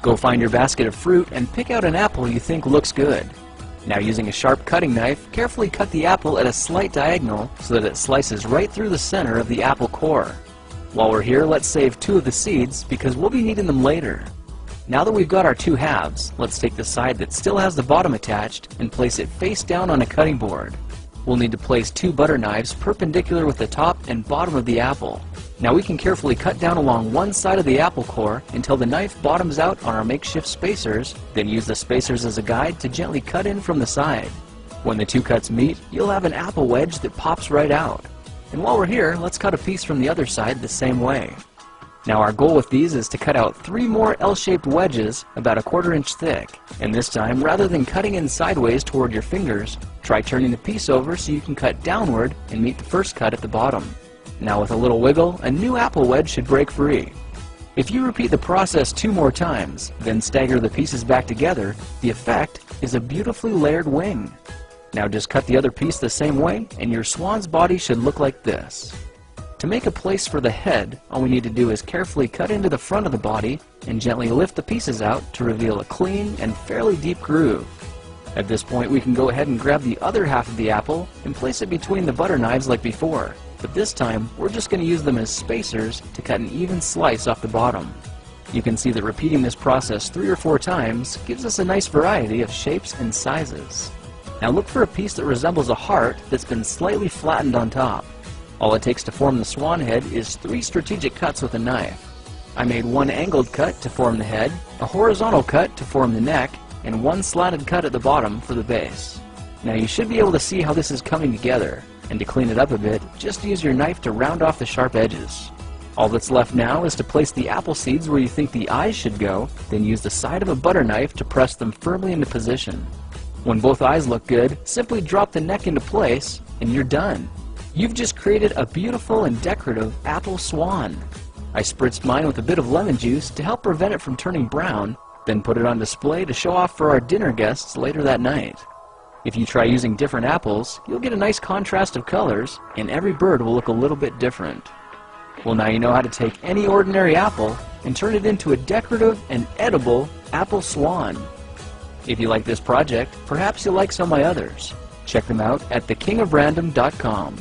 Go find your basket of fruit and pick out an apple you think looks good. Now, using a sharp cutting knife, carefully cut the apple at a slight diagonal so that it slices right through the center of the apple core. While we're here, let's save 2 of the seeds because we'll be needing them later. Now that we've got our 2 halves, let's take the side that still has the bottom attached and place it face down on a cutting board. We'll need to place 2 butter knives perpendicular with the top and bottom of the apple. Now we can carefully cut down along one side of the apple core until the knife bottoms out on our makeshift spacers, then use the spacers as a guide to gently cut in from the side. When the 2 cuts meet, you'll have an apple wedge that pops right out. And while we're here, let's cut a piece from the other side the same way. Now our goal with these is to cut out 3 more L-shaped wedges about 1/4 inch thick. And this time, rather than cutting in sideways toward your fingers, try turning the piece over so you can cut downward and meet the first cut at the bottom. Now with a little wiggle, a new apple wedge should break free. If you repeat the process 2 more times, then stagger the pieces back together, the effect is a beautifully layered wing. Now just cut the other piece the same way and your swan's body should look like this. To make a place for the head, all we need to do is carefully cut into the front of the body and gently lift the pieces out to reveal a clean and fairly deep groove. At this point we can go ahead and grab the other half of the apple and place it between the butter knives like before, but this time we're just going to use them as spacers to cut an even slice off the bottom. You can see that repeating this process 3 or 4 times gives us a nice variety of shapes and sizes. Now look for a piece that resembles a heart that's been slightly flattened on top. All it takes to form the swan head is 3 strategic cuts with a knife. I made 1 angled cut to form the head, a horizontal cut to form the neck, and 1 slanted cut at the bottom for the base. Now you should be able to see how this is coming together, and to clean it up a bit, just use your knife to round off the sharp edges. All that's left now is to place the apple seeds where you think the eyes should go, then use the side of a butter knife to press them firmly into position. When both eyes look good, simply drop the neck into place, and you're done. You've just created a beautiful and decorative apple swan. I spritzed mine with a bit of lemon juice to help prevent it from turning brown, then put it on display to show off for our dinner guests later that night. If you try using different apples, you'll get a nice contrast of colors, and every bird will look a little bit different. Well, now you know how to take any ordinary apple and turn it into a decorative and edible apple swan. If you like this project, perhaps you'll like some of my others. Check them out at thekingofrandom.com.